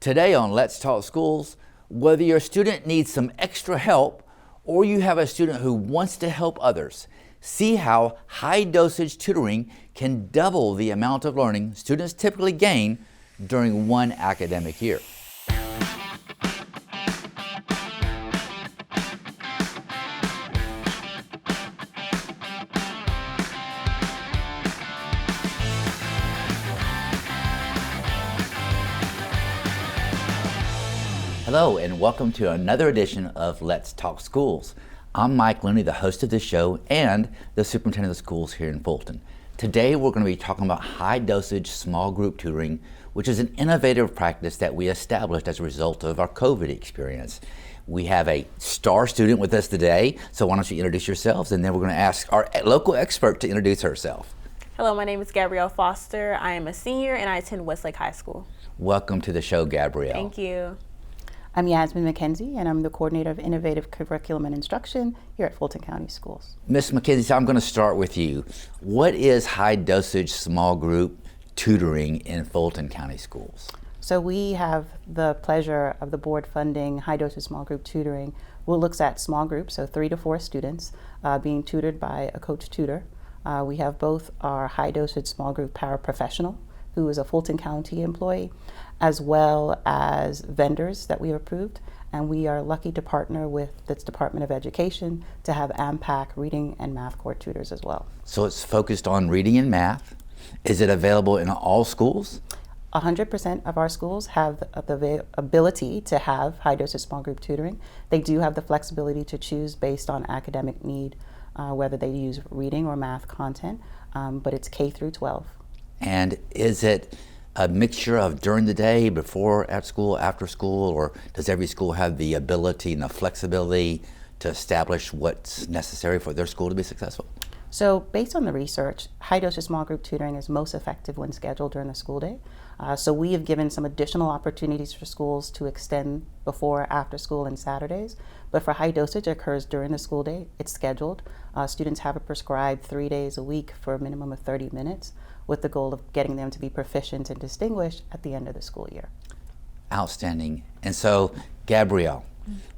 Today on Let's Talk Schools, whether your student needs some extra help or you have a student who wants to help others, see how high dosage tutoring can double the amount of learning students typically gain during one academic year. Hello and welcome to another edition of Let's Talk Schools. I'm Mike Looney, the host of this show and the superintendent of the schools here in Fulton. Today we're going to be talking about high dosage small group tutoring, which is an innovative practice that we established as a result of our COVID experience. We have a star student with us today, so why don't you introduce yourselves, and then we're going to ask our local expert to introduce herself. Hello, my name is Gabrielle Foster. I am a senior and I attend Westlake High School. Welcome to the show, Gabrielle. Thank you. I'm Yasmin McKenzie, and I'm the Coordinator of Innovative Curriculum and Instruction here at Fulton County Schools. Ms. McKenzie, so I'm going to start with you. What is high dosage small group tutoring in Fulton County Schools? So we have the pleasure of the board funding high dosage small group tutoring, which looks at small groups, so 3 to 4 students being tutored by a coach tutor. We have both our high dosage small group paraprofessional, who is a Fulton County employee, as well as vendors that we have approved. And we are lucky to partner with the Department of Education to have AMPAC reading and math core tutors as well. So it's focused on reading and math. Is it available in all schools? 100% of our schools have the ability to have high dosage small group tutoring. They do have the flexibility to choose based on academic need, whether they use reading or math content, but it's K through 12. And is it a mixture of during the day, before, at school, after school, or does every school have the ability and the flexibility to establish what's necessary for their school to be successful? So based on the research, high dosage small group tutoring is most effective when scheduled during the school day. So we have given some additional opportunities for schools to extend before, after school, and Saturdays. But for high dosage, it occurs during the school day. It's scheduled. Students have it prescribed 3 days a week for a minimum of 30 minutes with the goal of getting them to be proficient and distinguished at the end of the school year. Outstanding. And so, Gabrielle,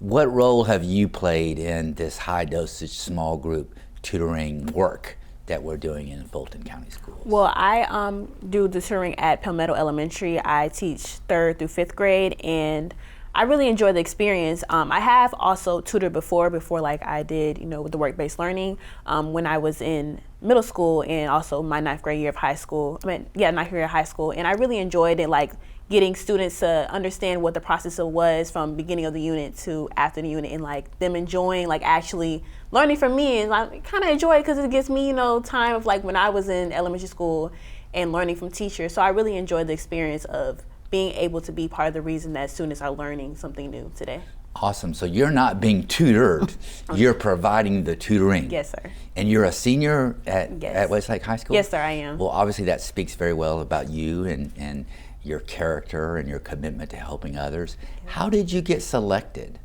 what role have you played in this high dosage small group tutoring work that we're doing in Fulton County Schools? Well, I do the tutoring at Palmetto Elementary. I teach 3rd through 5th grade, and I really enjoy the experience. I have also tutored before like I did, with the work-based learning when I was in middle school and also my 9th grade year of high school. 9th year of high school, and I really enjoyed it, like getting students to understand what the process was from beginning of the unit to after the unit, and like them enjoying like actually learning from me, and I kind of enjoy it because it gives me time of like when I was in elementary school and learning from teachers. So I really enjoyed the experience of being able to be part of the reason that students are learning something new today. Awesome. So you're not being tutored, you're providing the tutoring. Yes, sir. And you're a senior at Westlake High School? Yes, sir, I am. Well, obviously that speaks very well about you and your character and your commitment to helping others. How did you get selected?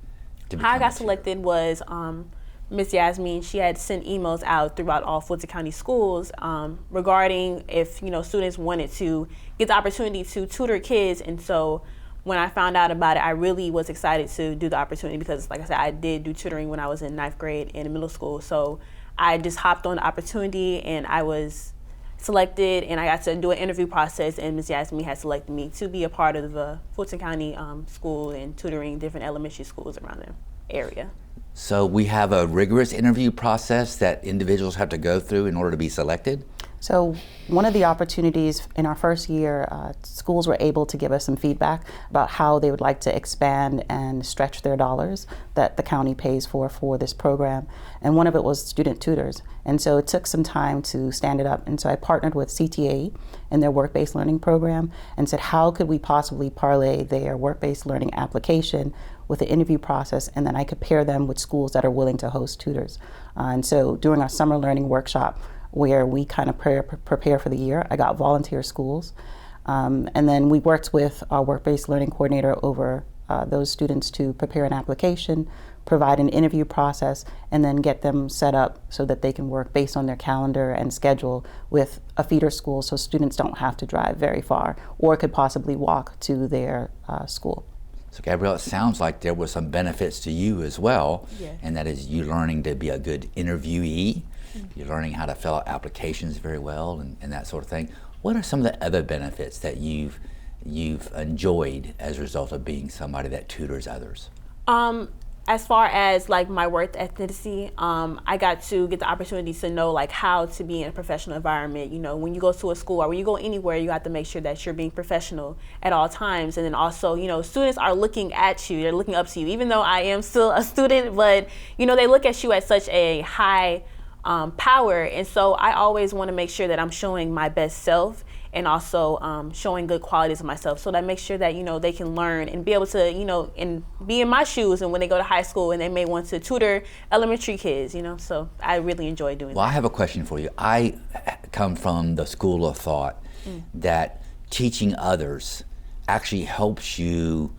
How I got selected was Miss Yasmin. She had sent emails out throughout all Fulton County schools regarding if students wanted to get the opportunity to tutor kids, and so when I found out about it, I really was excited to do the opportunity because, like I said, I did do tutoring when I was in 9th grade and in middle school. So I just hopped on the opportunity and I was selected, and I got to do an interview process, and Ms. Yasmin had selected me to be a part of the Fulton County school and tutoring different elementary schools around the area. So we have a rigorous interview process that individuals have to go through in order to be selected? So one of the opportunities in our first year, schools were able to give us some feedback about how they would like to expand and stretch their dollars that the county pays for this program. And one of it was student tutors. And so it took some time to stand it up. And so I partnered with CTA in their work-based learning program and said, how could we possibly parlay their work-based learning application with the interview process, and then I could pair them with schools that are willing to host tutors. And so during our summer learning workshop, where we kind of prepare for the year, I got volunteer schools. And then we worked with our work-based learning coordinator over those students to prepare an application, provide an interview process, and then get them set up so that they can work based on their calendar and schedule with a feeder school, so students don't have to drive very far or could possibly walk to their school. So Gabrielle, it sounds like there were some benefits to you as well, Yeah. and that is you learning to be a good interviewee, you're learning how to fill out applications very well and that sort of thing. What are some of the other benefits that you've enjoyed as a result of being somebody that tutors others? As far as like my work ethnicity, I got to get the opportunity to know like how to be in a professional environment. You know, when you go to a school or when you go anywhere, you have to make sure that you're being professional at all times. And then also, you know, students are looking at you, they're looking up to you. Even though I am still a student, but you know, they look at you at such a high power. And so I always want to make sure that I'm showing my best self and also showing good qualities of myself, so that I make sure that, you know, they can learn and be able to, you know, and be in my shoes and when they go to high school and they may want to tutor elementary kids, you know, so I really enjoy doing Well, that. I have a question for you. I come from the school of thought that teaching others actually helps you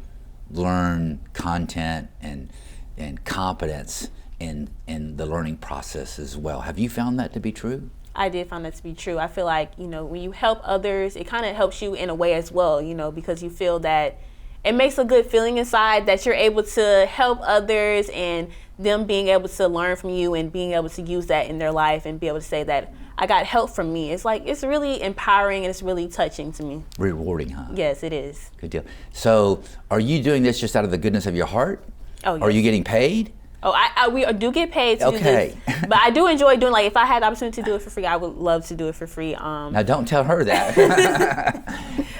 learn content and competence in the learning process as well. Have you found that to be true? I did find that to be true. I feel like, you know, when you help others, it kind of helps you in a way as well, you know, because you feel that it makes a good feeling inside that you're able to help others and them being able to learn from you and being able to use that in their life and be able to say that I got help from me. It's like, it's really empowering and it's really touching to me. Rewarding, huh? Yes, it is. Good deal. So are you doing this just out of the goodness of your heart? Oh, yes. Are you getting paid? Oh, we do get paid to do Okay. this, but I do enjoy doing, like, if I had the opportunity to do it for free, I would love to do it for free. Now don't tell her that.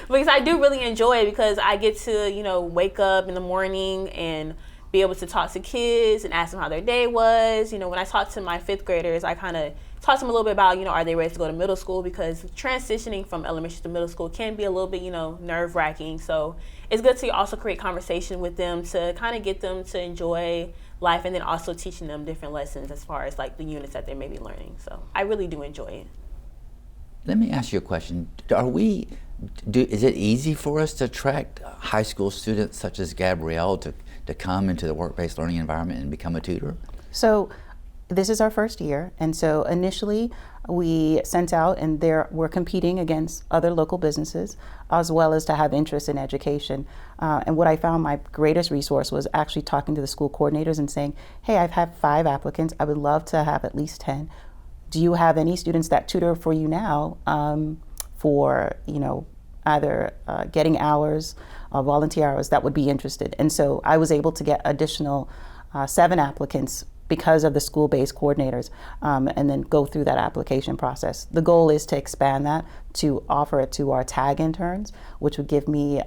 Because I do really enjoy it, because I get to, you know, wake up in the morning and be able to talk to kids and ask them how their day was. You know, when I talk to my fifth graders, I kind of talk to them a little bit about, you know, are they ready to go to middle school? Because transitioning from elementary to middle school can be a little bit, you know, nerve-wracking. So it's good to also create conversation with them to kind of get them to enjoy life, and then also teaching them different lessons as far as like the units that they may be learning. So I really do enjoy it. Let me ask you a question. Is it easy for us to attract high school students such as Gabrielle to come into the work-based learning environment and become a tutor? So this is our first year, and so initially we sent out, and we're competing against other local businesses as well as to have interest in education. And what I found my greatest resource was actually talking to the school coordinators and saying, hey, I've had 5 applicants. I would love to have at least 10. Do you have any students that tutor for you now for, you know, either getting hours, volunteer hours that would be interested? And so I was able to get additional 7 applicants because of the school-based coordinators, and then go through that application process. The goal is to expand that, to offer it to our tag interns, which would give me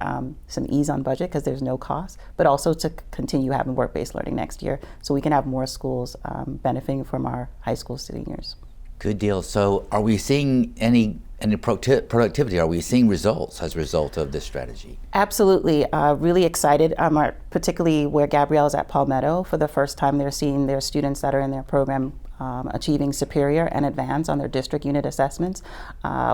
some ease on budget because there's no cost, but also to continue having work-based learning next year so we can have more schools benefiting from our high school seniors. Good deal. So are we seeing any productivity? Are we seeing results as a result of this strategy? Absolutely. Really excited, particularly where Gabrielle is at Palmetto. For the first time, they're seeing their students that are in their program achieving superior and advanced on their district unit assessments,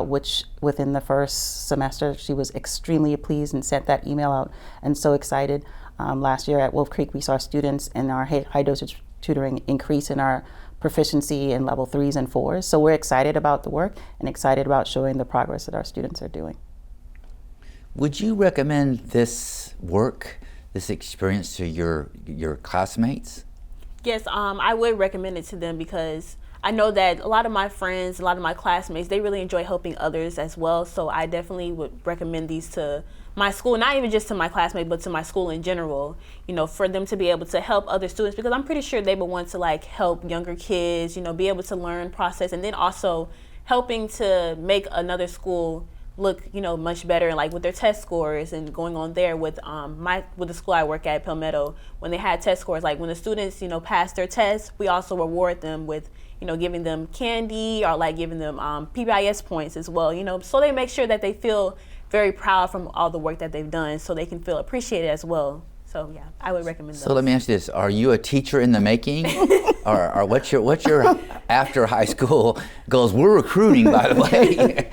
which within the first semester, she was extremely pleased and sent that email out and so excited. Last year at Wolf Creek, we saw students in our high dosage tutoring increase in our proficiency in level 3s and 4s. So we're excited about the work and excited about showing the progress that our students are doing. Would you recommend this work, this experience to your classmates? Yes, I would recommend it to them, because I know that a lot of my friends, a lot of my classmates, they really enjoy helping others as well. So I definitely would recommend these to my school, not even just to my classmates, but to my school in general, you know, for them to be able to help other students, because I'm pretty sure they would want to like help younger kids, you know, be able to learn, process, and then also helping to make another school look, you know, much better, like with their test scores and going on there with the school I work at, Palmetto, when they had test scores, like when the students, you know, pass their tests, we also reward them with, you know, giving them candy or like giving them PBIS points as well, you know, so they make sure that they feel very proud from all the work that they've done, so they can feel appreciated as well. So yeah, I would recommend those. So let me ask you this: are you a teacher in the making, or what's your after high school goals? We're recruiting, by the way.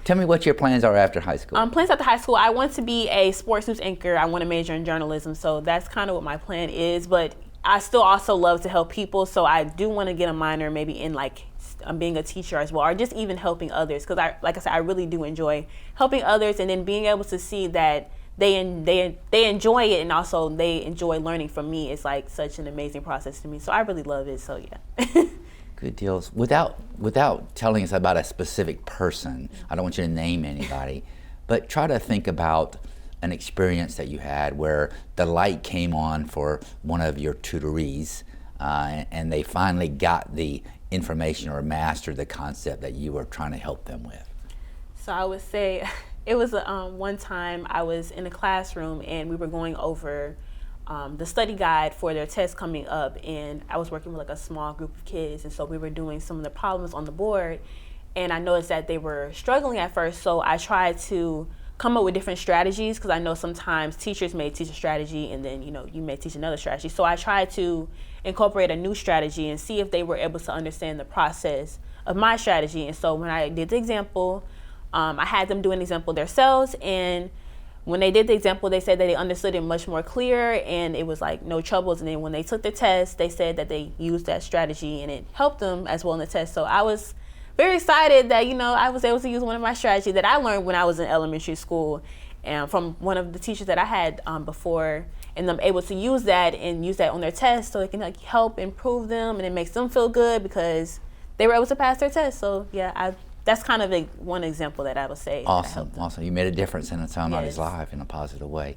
Tell me what your plans are after high school. Plans after high school, I want to be a sports news anchor. I want to major in journalism, so that's kind of what my plan is. But I still also love to help people, so I do want to get a minor maybe in like being a teacher as well, or just even helping others, because like I said, I really do enjoy helping others, and then being able to see that they enjoy it, and also they enjoy learning from me. It's like such an amazing process to me, so I really love it. So yeah. Good deals. Without telling us about a specific person, I don't want you to name anybody, but try to think about an experience that you had where the light came on for one of your tutorees, and they finally got the information or mastered the concept that you were trying to help them with. So I would say it was one time I was in a classroom and we were going over the study guide for their test coming up, and I was working with like a small group of kids, and so we were doing some of the problems on the board, and I noticed that they were struggling at first, so I tried to come up with different strategies, because I know sometimes teachers may teach a strategy and then you may teach another strategy. So I tried to incorporate a new strategy and see if they were able to understand the process of my strategy. And so when I did the example, I had them do an example themselves, and when they did the example, they said that they understood it much more clear and it was like no troubles. And then when they took the test, they said that they used that strategy and it helped them as well in the test. So I was very excited that I was able to use one of my strategies that I learned when I was in elementary school, and from one of the teachers that I had before, and I'm able to use that on their test, so it can like help improve them, and it makes them feel good because they were able to pass their test. So yeah, that's kind of one example that I would say. Awesome. You made a difference in somebody's life in a positive way.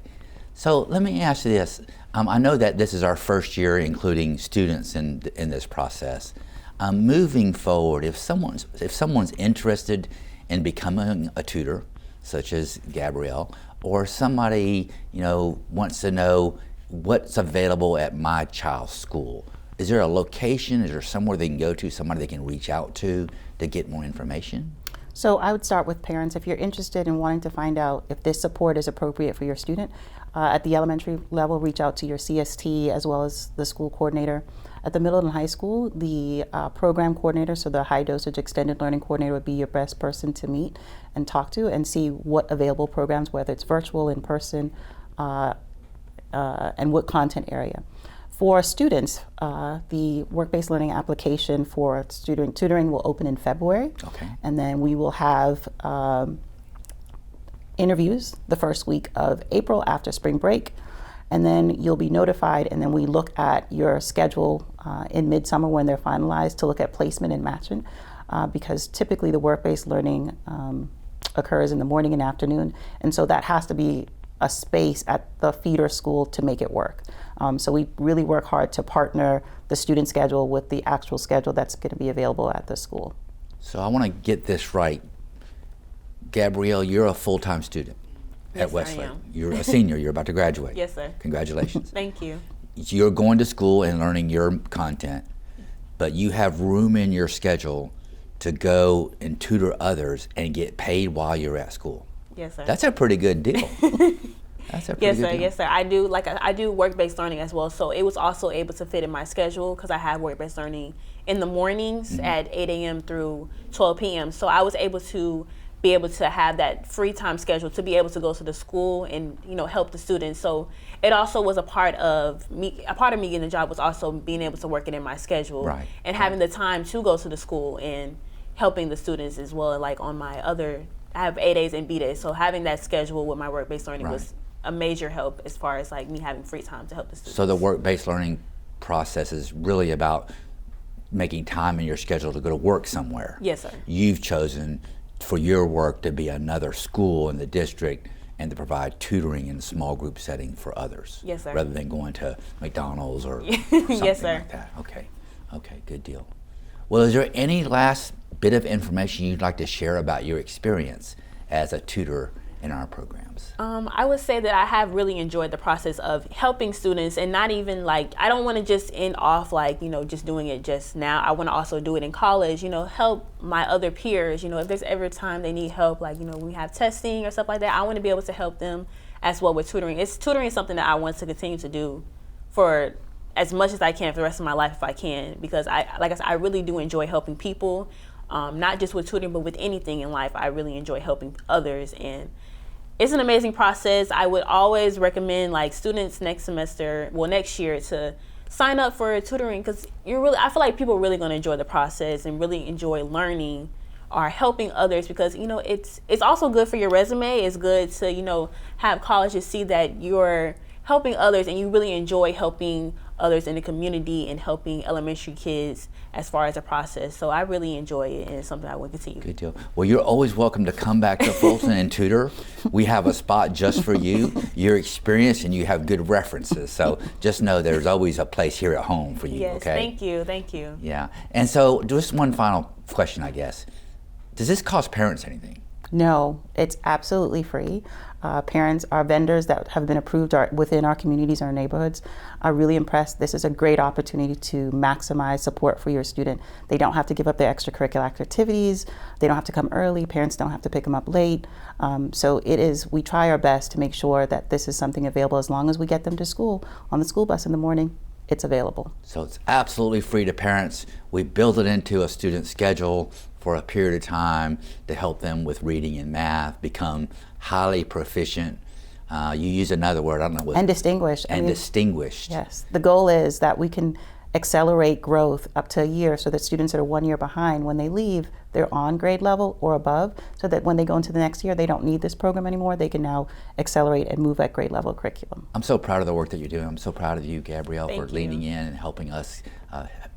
So let me ask you this. I know that this is our first year including students in this process. Moving forward, if someone's interested in becoming a tutor, such as Gabrielle, or somebody wants to know what's available at my child's school, is there a location? Is there somewhere they can go to, somebody they can reach out to get more information? So I would start with parents. If you're interested in wanting to find out if this support is appropriate for your student, at the elementary level, reach out to your CST as well as the school coordinator. At the middle and high school, the program coordinator, so the high dosage extended learning coordinator, would be your best person to meet and talk to and see what available programs, whether it's virtual, in person, and what content area. For students, the work-based learning application for student tutoring will open in February. Okay. And then we will have interviews the first week of April after spring break. And then you'll be notified, and then we look at your schedule in midsummer when they're finalized to look at placement and matching, because typically the work-based learning occurs in the morning and afternoon, and so that has to be a space at the feeder school to make it work. So we really work hard to partner the student schedule with the actual schedule that's going to be available at the school. So I want to get this right. Gabrielle, you're a full-time student at Westlake. I am. You're a senior. You're about to graduate. Yes, sir. Congratulations. Thank you. You're going to school and learning your content, but you have room in your schedule to go and tutor others and get paid while you're at school. Yes, sir. That's a pretty good deal. That's a pretty good deal. Yes, sir. I do work-based learning as well, so it was also able to fit in my schedule because I have work-based learning in the mornings at 8 a.m. through 12 p.m. So I was able to have that free time schedule to be able to go to the school and help the students. So it also was a part of me getting the job was also being able to work it in my schedule, right, and having the time to go to the school and helping the students as well. Like on my I have A days and B days, so having that schedule with my work-based learning was a major help as far as like me having free time to help the students. So the work-based learning process is really about making time in your schedule to go to work somewhere. Yes, sir. You've chosen for your work to be another school in the district and to provide tutoring in a small group setting for others. Yes, sir. Rather than going to McDonald's or something Yes, sir. like that. Okay, good deal. Well, is there any last bit of information you'd like to share about your experience as a tutor in our programs? I would say that I have really enjoyed the process of helping students, and not even like, I don't want to just end off like, just doing it just now. I want to also do it in college, help my other peers, if there's ever time they need help, like, when we have testing or stuff like that, I want to be able to help them as well with tutoring. Tutoring is something that I want to continue to do for as much as I can for the rest of my life if I can, because I really do enjoy helping people, not just with tutoring, but with anything in life. I really enjoy helping others, and it's an amazing process. I would always recommend like students next year to sign up for tutoring, because I feel like people are really going to enjoy the process and really enjoy learning or helping others, because it's also good for your resume. It's good to have colleges see that you're helping others and you really enjoy helping others in the community and helping elementary kids as far as the process. So I really enjoy it, and it's something I would continue. Good deal. Well, you're always welcome to come back to Fulton and tutor. We have a spot just for you. You're experienced and you have good references. So just know there's always a place here at home for you. Yes, okay? Thank you. Yeah. And so just one final question, I guess. Does this cost parents anything? No, it's absolutely free. Parents, our vendors that have been approved within our communities, our neighborhoods, are really impressed. This is a great opportunity to maximize support for your student. They don't have to give up their extracurricular activities. They don't have to come early. Parents don't have to pick them up late. So we try our best to make sure that this is something available as long as we get them to school on the school bus in the morning. It's available. So it's absolutely free to parents. We build it into a student schedule for a period of time to help them with reading and math, become highly proficient. You use another word, I don't know what. And distinguished. Distinguished. Yes. The goal is that we can accelerate growth up to a year, so that students that are 1 year behind, when they leave, they're on grade level or above, so that when they go into the next year, they don't need this program anymore. They can now accelerate and move at grade level curriculum. I'm so proud of the work that you're doing. I'm so proud of you, Gabrielle, Thank for you. leaning in and helping us,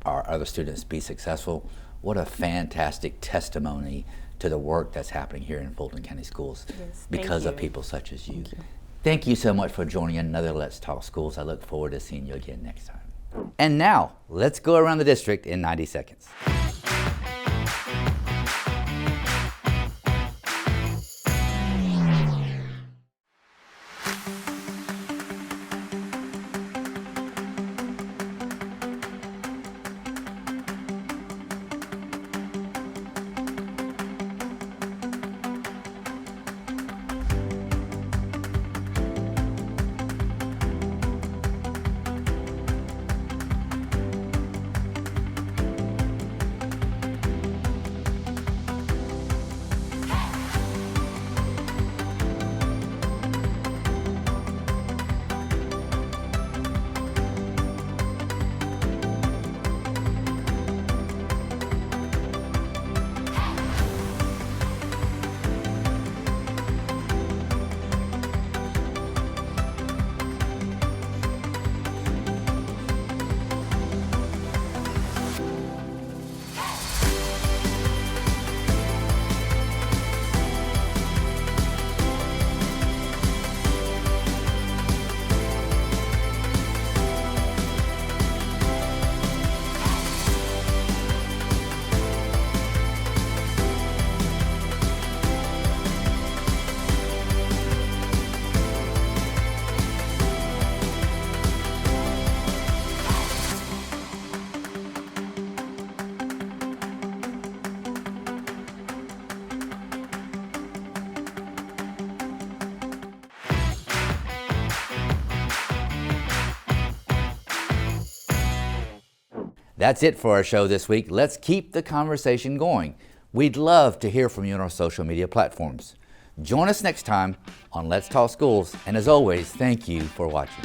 our other students, be successful. What a fantastic testimony to the work that's happening here in Fulton County Schools because of people such as you. Thank you so much for joining another Let's Talk Schools. I look forward to seeing you again next time. And now, let's go around the district in 90 seconds. That's it for our show this week. Let's keep the conversation going. We'd love to hear from you on our social media platforms. Join us next time on Let's Talk Schools, and as always, thank you for watching.